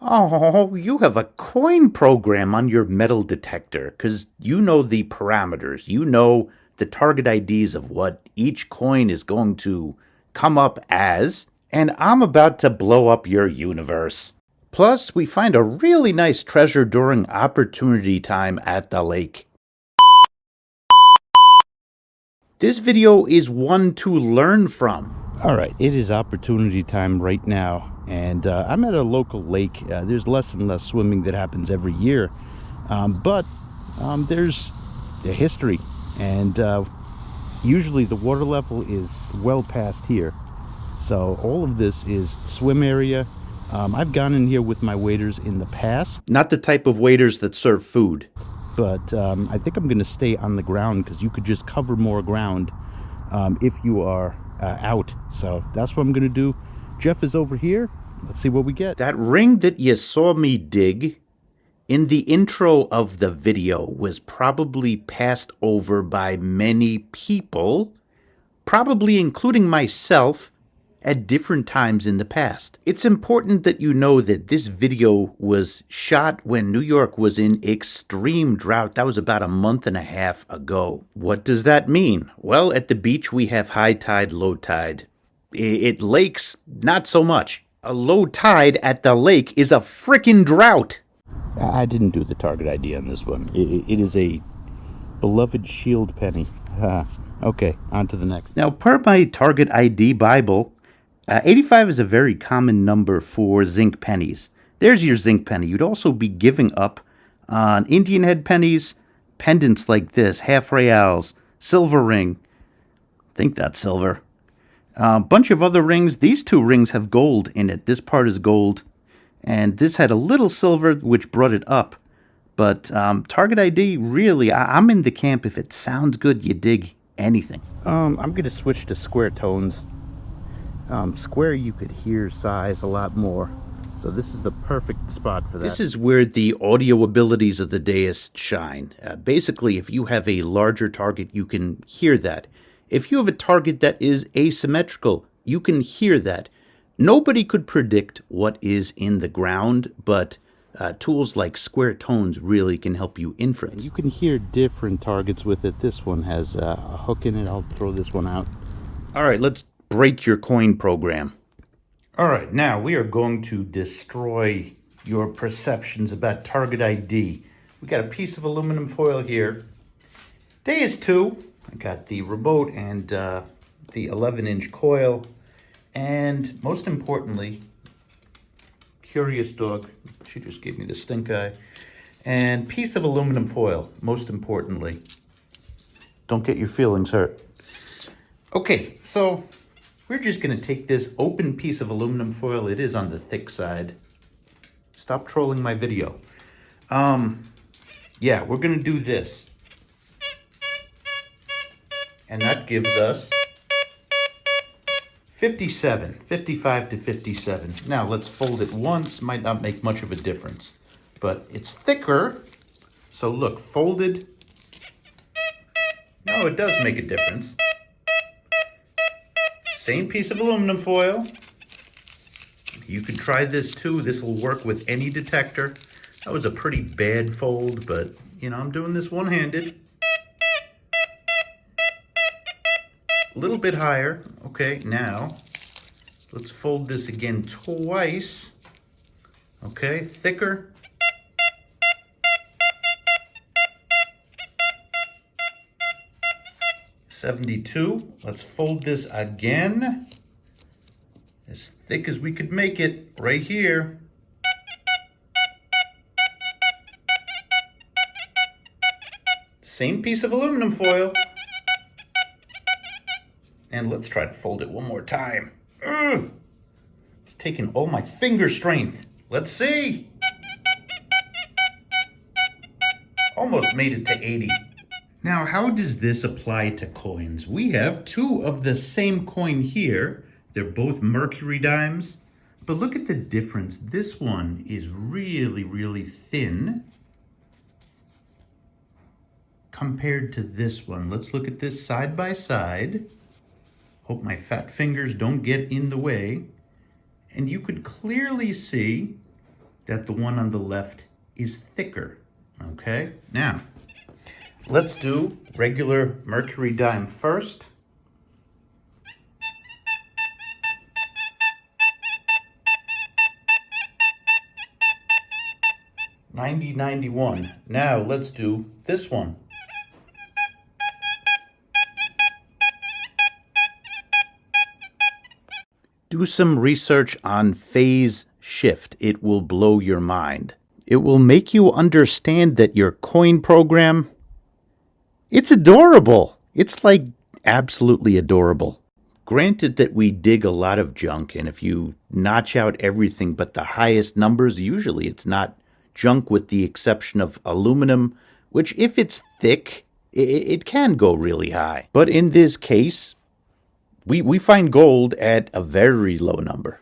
Oh, you have a coin program on your metal detector because you know the parameters. You know the target IDs of what each coin is going to come up as, and I'm about to blow up your universe. Plus, we find a really nice treasure during opportunity time at the lake. This video is one to learn from. Alright, it is opportunity time right now, and I'm at a local lake. There's less and less swimming that happens every year, but there's a history, and usually the water level is well past here. So all of this is swim area. I've gone in here with my waders in the past. Not the type of waders that serve food. But I think I'm going to stay on the ground because you could just cover more ground if you are out. So that's what I'm going to do. Jeff is over here. Let's see what we get. That ring that you saw me dig in the intro of the video was probably passed over by many people, probably including myself, at different times in the past. It's important that you know that this video was shot when New York was in extreme drought. That was about a month and a half ago. What does that mean? Well, at the beach we have high tide, low tide. At lakes, not so much. A low tide at the lake is a frickin' drought. I didn't do the target ID on this one. It is a beloved shield penny. Okay, on to the next. Now, per my target ID Bible, 85 is a very common number for zinc pennies. There's your zinc penny. You'd also be giving up on Indian head pennies, pendants like this, half reals, silver ring. I think that's silver. A bunch of other rings. These two rings have gold in it. This part is gold. And this had a little silver, which brought it up. But target ID, really, I'm in the camp. If it sounds good, you dig anything. I'm going to switch to square tones. Square you could hear size a lot more, so this is the perfect spot for that. This is where the audio abilities of the dais shine. Basically, if you have a larger target, you can hear that. If you have a target that is asymmetrical, you can hear that. Nobody could predict what is in the ground, but tools like square tones really can help you inference. You can hear different targets with it. This one has a hook in it. I'll throw this one out. All right, let's break your coin program. All right, now we are going to destroy your perceptions about target ID. We got a piece of aluminum foil here. Day is 2. I got the remote and the 11-inch coil. And most importantly, curious dog, she just gave me the stink eye. And piece of aluminum foil, most importantly. Don't get your feelings hurt. Okay, so we're just going to take this open piece of aluminum foil. It is on the thick side. Stop trolling my video. Yeah, we're going to do this. And that gives us 57, 55 to 57. Now let's fold it once. Might not make much of a difference, but it's thicker. So look, folded. No, it does make a difference. Same piece of aluminum foil. You can try this too. This will work with any detector. That was a pretty bad fold, but you know, I'm doing this one-handed. A little bit higher. Okay, now let's fold this again twice. Okay, thicker. $72. Let's fold this again. As thick as we could make it, right here. Same piece of aluminum foil. And let's try to fold it one more time. Ugh. It's taking all my finger strength. Let's see. Almost made it to 80. Now, how does this apply to coins? We have 2 of the same coin here. They're both mercury dimes. But look at the difference. This one is really, really thin compared to this one. Let's look at this side by side. Hope my fat fingers don't get in the way. And you could clearly see that the one on the left is thicker. Okay, now let's do regular mercury dime first. $90.91. Now let's do this one. Do some research on phase shift. It will blow your mind. It will make you understand that your coin program, it's adorable. It's like absolutely adorable. Granted that we dig a lot of junk, and if you notch out everything but the highest numbers, usually it's not junk with the exception of aluminum, which if it's thick, it can go really high. But in this case, we find gold at a very low number.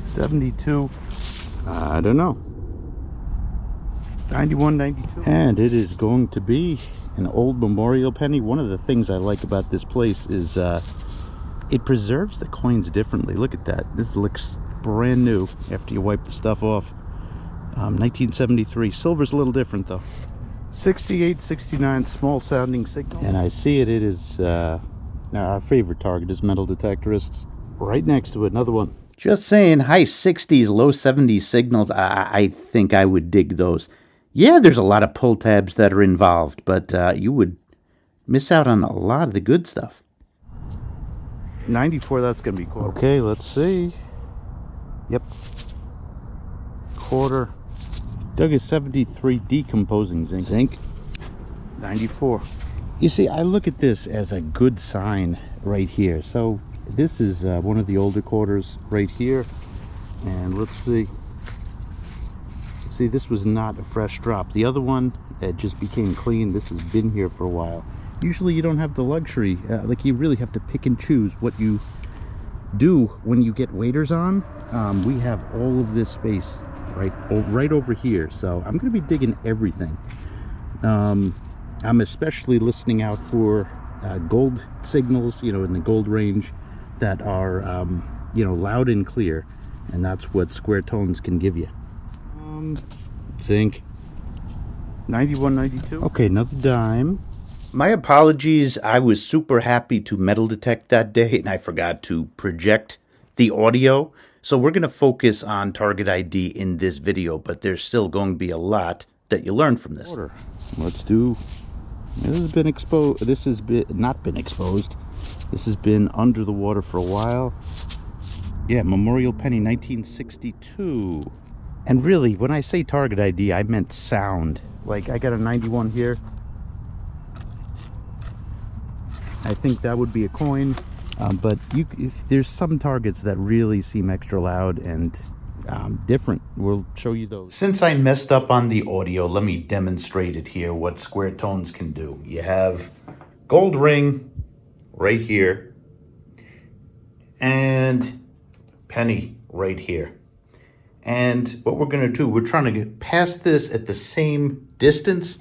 72, I don't know. 91, 92. And it is going to be an old memorial penny. One of the things I like about this place is it preserves the coins differently. Look at that. This looks brand new after you wipe the stuff off. 1973. Silver's a little different though. 68, 69, small sounding signal. And I see it is our favorite target is metal detectorists. Right next to it, another one. Just saying, high 60s, low 70s signals. I think I would dig those. Yeah, there's a lot of pull tabs that are involved, but you would miss out on a lot of the good stuff. 94, that's going to be quarter. Okay, let's see. Yep. Quarter. Doug is 73, decomposing zinc. Zinc. 94. You see, I look at this as a good sign right here. So this is one of the older quarters right here. And let's see. See, this was not a fresh drop. The other one that just became clean, this has been here for a while. Usually you don't have the luxury, like you really have to pick and choose what you do when you get waders on. We have all of this space right over here. So I'm going to be digging everything. I'm especially listening out for gold signals, you know, in the gold range that are, you know, loud and clear. And that's what square tones can give you. Zinc. 91, 92. Okay, another dime. My apologies. I was super happy to metal detect that day, and I forgot to project the audio. So we're going to focus on target ID in this video, but there's still going to be a lot that you learn from this. Let's do. This has been exposed. This has not been exposed. This has been under the water for a while. Yeah, Memorial Penny, 1962. And really, when I say target ID, I meant sound. Like, I got a 91 here. I think that would be a coin. But there's some targets that really seem extra loud and different. We'll show you those. Since I messed up on the audio, let me demonstrate it here, what square tones can do. You have gold ring right here and penny right here. And what we're going to do, we're trying to get past this at the same distance,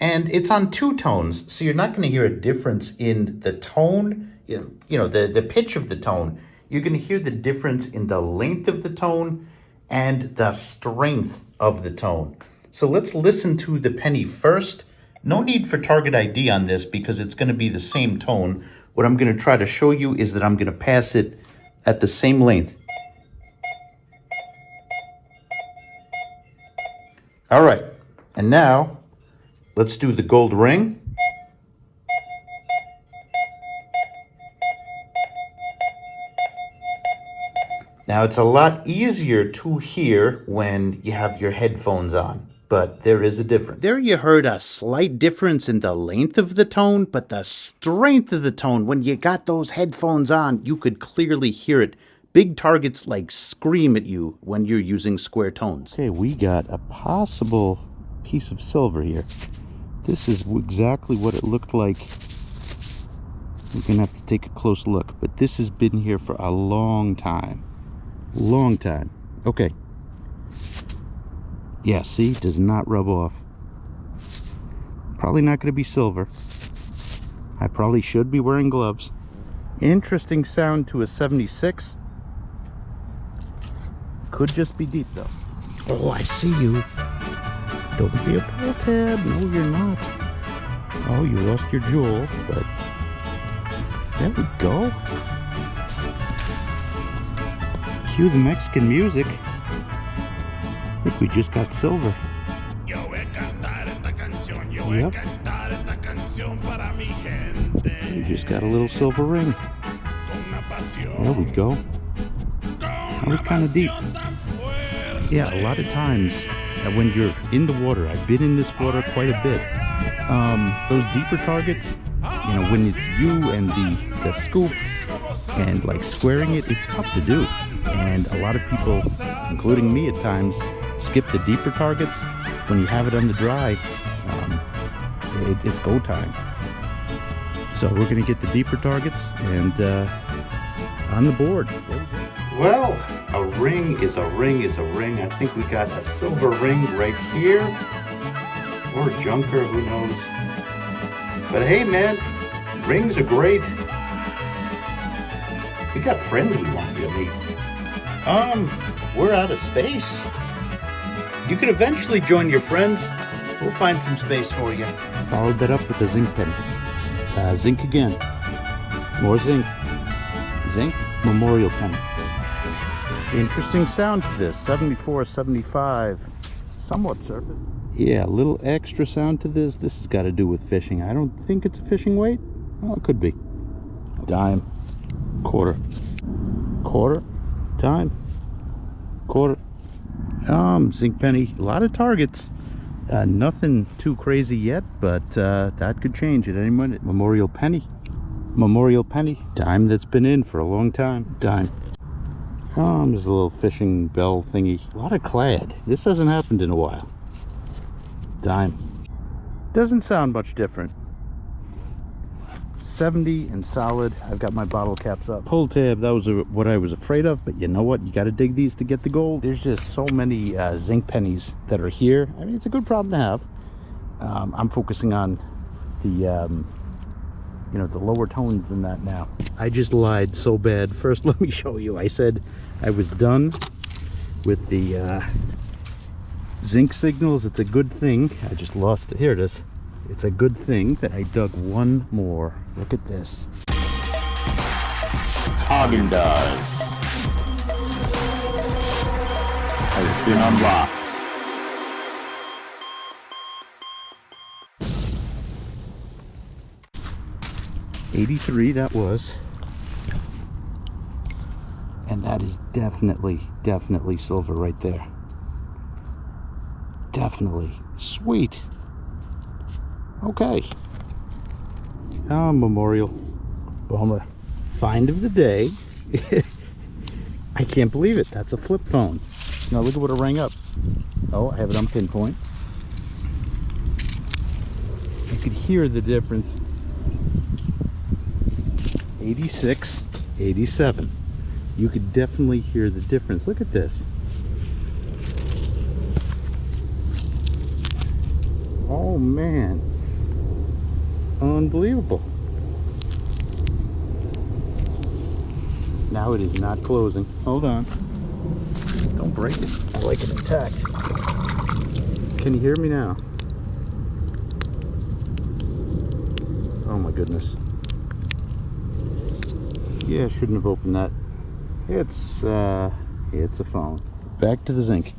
and it's on two tones, so you're not going to hear a difference in the tone, you know, the pitch of the tone. You're going to hear the difference in the length of the tone and the strength of the tone. So let's listen to the penny first. No need for target ID on this because it's going to be the same tone. What I'm going to try to show you is that I'm going to pass it at the same length. All right, and now let's do the gold ring. Now it's a lot easier to hear when you have your headphones on, but there is a difference. There you heard a slight difference in the length of the tone, but the strength of the tone, when you got those headphones on, you could clearly hear it. Big targets like scream at you when you're using square tones. Okay, we got a possible piece of silver here. This is exactly what it looked like. We're gonna have to take a close look, but this has been here for a long time. Long time. Okay. Yeah, see, does not rub off. Probably not gonna be silver. I probably should be wearing gloves. Interesting sound to a 76. Could just be deep though. Oh, I see you. Don't be a pull tab. No, you're not. Oh, you lost your jewel, but there we go. Cue the Mexican music. I think we just got silver. Yep. We just got a little silver ring. There we go. That was kind of deep. Yeah, a lot of times when you're in the water, I've been in this water quite a bit. Those deeper targets, you know, when it's you and the scoop and like squaring it, it's tough to do. And a lot of people, including me at times, skip the deeper targets. When you have it on the dry, it's go time. So we're going to get the deeper targets and on the board. Well, a ring is a ring is a ring. I think we got a silver ring right here. Or a junker, who knows. But hey, man, rings are great. We got friends we want you to meet. We're out of space. You could eventually join your friends. We'll find some space for you. Followed that up with a zinc pen. Zinc again. More zinc. Zinc memorial pen. Interesting sound to this. 74, 75. Somewhat surface. Yeah, a little extra sound to this. This has got to do with fishing. I don't think it's a fishing weight. Well, it could be. Dime. Quarter. Quarter. Dime. Quarter. Zinc penny. A lot of targets. Nothing too crazy yet, but that could change at any minute. Memorial penny. Memorial penny. Dime that's been in for a long time. Dime. There's a little fishing bell thingy. A lot of clad. This hasn't happened in a while. Dime. Doesn't sound much different. 70 and solid. I've got my bottle caps up. Pull tab, that was what I was afraid of, but you know what? You got to dig these to get the gold. There's just so many zinc pennies that are here. I mean, it's a good problem to have. I'm focusing on the, you know, the lower tones than that now. I just lied so bad. First, let me show you. I said I was done with the zinc signals. It's a good thing. I just lost it. Here it is. It's a good thing that I dug one more. Look at this. Haagen-Dazs has been unlocked. 83 that was. And that is definitely silver right there. Definitely. Sweet. Okay. Memorial. Bummer. Find of the day. I can't believe it. That's a flip phone. Now look at what it rang up. Oh, I have it on pinpoint. You could hear the difference. 86, 87. You could definitely hear the difference. Look at this. Oh man. Unbelievable. Now it is not closing. Hold on. Don't break it. I like it intact. Can you hear me now? Oh my goodness. Yeah, I shouldn't have opened that. It's a phone. Back to the zinc.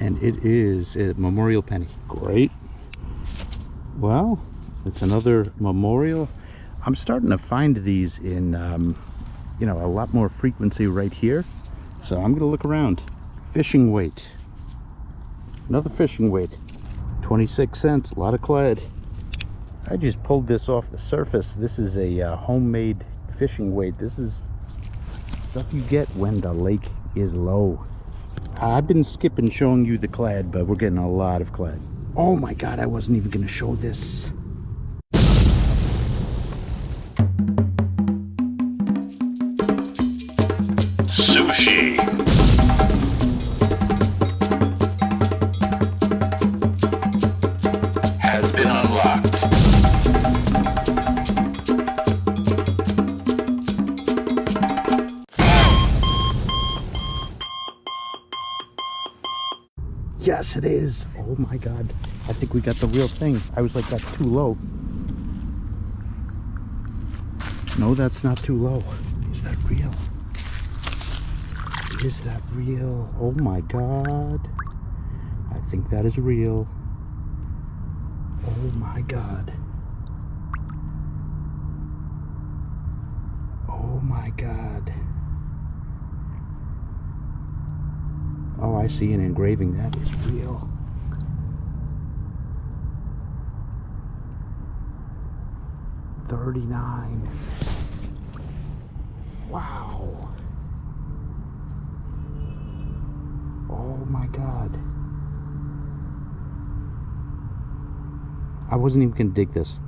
And it is a memorial penny. Great. Well, it's another memorial. I'm starting to find these in, you know, a lot more frequency right here. So I'm going to look around. Fishing weight. Another fishing weight. 26 cents. A lot of clad. I just pulled this off the surface. This is a homemade fishing weight. This is stuff you get when the lake is low. I've been skipping showing you the clad, but we're getting a lot of clad. Oh my god, I wasn't even going to show this. Sushi has been unlocked. Yes, it is. Oh my God. I think we got the real thing. I was like, that's too low. No, that's not too low. Is that real? Is that real? Oh my God. I think that is real. Oh my God. Oh my God. Oh, I see an engraving. That is real. $39. Wow. Oh my God. I wasn't even gonna dig this.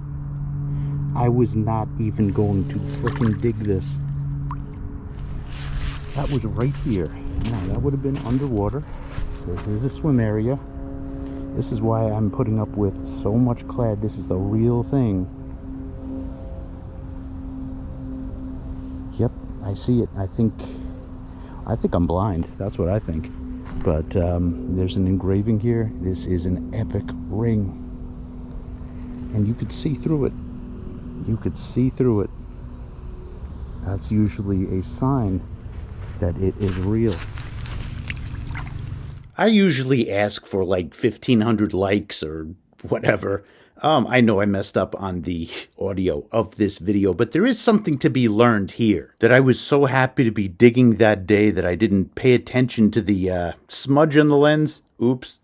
I was not even going to freaking dig this. That was right here. Now that would have been underwater. This is a swim area. This is why I'm putting up with so much Clad. This is the real thing. Yep, I see it. I think I'm blind. That's what I think. But there's an engraving here. This is an epic ring. And you could see through it. You could see through it. That's usually a sign that it is real. I usually ask for like 1,500 likes or whatever. I know I messed up on the audio of this video, but there is something to be learned here. That I was so happy to be digging that day that I didn't pay attention to the smudge on the lens. Oops.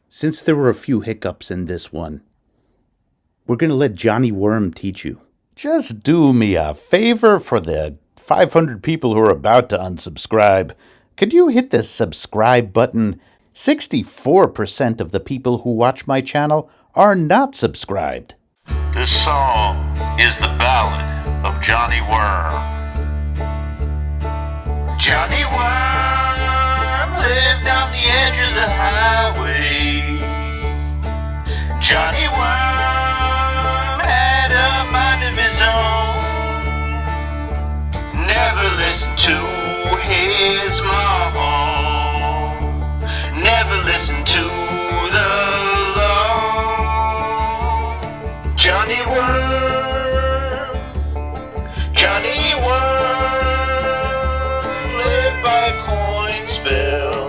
Since there were a few hiccups in this one, we're going to let Johnny Worm teach you. Just do me a favor for the 500 people who are about to unsubscribe. Could you hit the subscribe button? 64% of the people who watch my channel are not subscribed. This song is the ballad of Johnny Worm. Johnny Worm lived on the edge of the highway. Johnny Worm had a mind of his own. Never listened to his mom. Never listened to the law. Johnny Worm, Johnny Worm lived by a coin spell.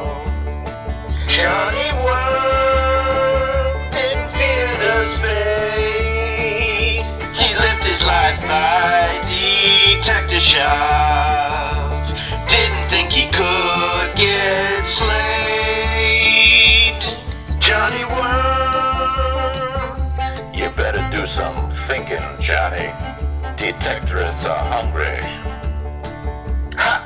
Johnny Worm didn't fear the spade. He lived his life by detector shot. Didn't think he could get slayed. Johnny Worm, you better do some thinking, Johnny. Detectorists are hungry. Ha!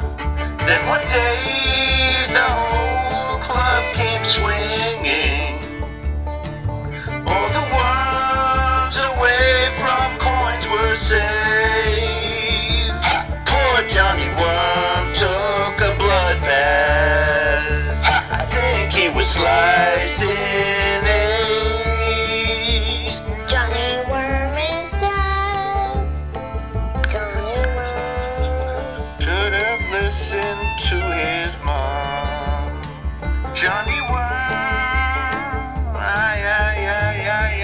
Then one day the whole club came swinging. All the worms away from coins were saved. Ha! Poor Johnny Worm took a blood bath. Ha! I think he was sliced in eight. Johnny Worm is dead. Johnny Worm Should have listened to his mom. Johnny Worm, ay, ay, ay, ay,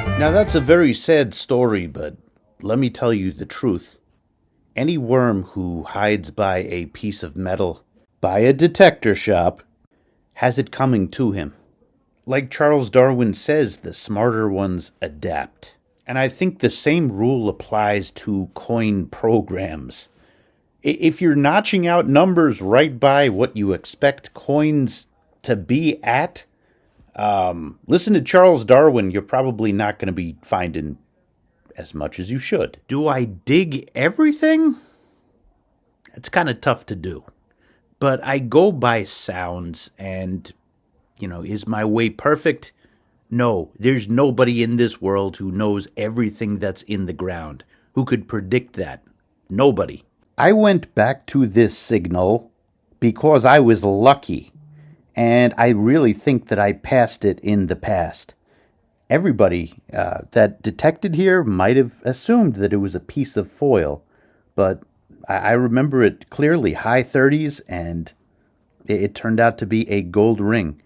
ay. Now that's a very sad story, but let me tell you the truth. Any worm who hides by a piece of metal, by a detector shop, has it coming to him. Like Charles Darwin says, the smarter ones adapt. And I think the same rule applies to coin programs. If you're notching out numbers right by what you expect coins to be at, listen to Charles Darwin, you're probably not going to be finding as much as you should. Do I dig everything? It's kind of tough to do. But I go by sounds and, is my way perfect? No, there's nobody in this world who knows everything that's in the ground, who could predict that. Nobody. I went back to this signal because I was lucky, and I really think that I passed it in the past. Everybody that detected here might have assumed that it was a piece of foil, but I remember it clearly, high 30s, and it turned out to be a gold ring.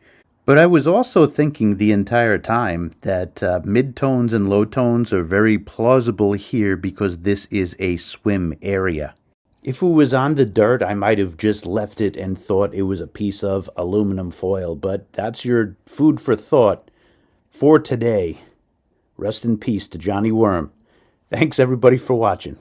But I was also thinking the entire time that midtones and low tones are very plausible here because this is a swim area. If it was on the dirt, I might have just left it and thought it was a piece of aluminum foil, but that's your food for thought for today. Rest in peace to Johnny Worm. Thanks everybody for watching.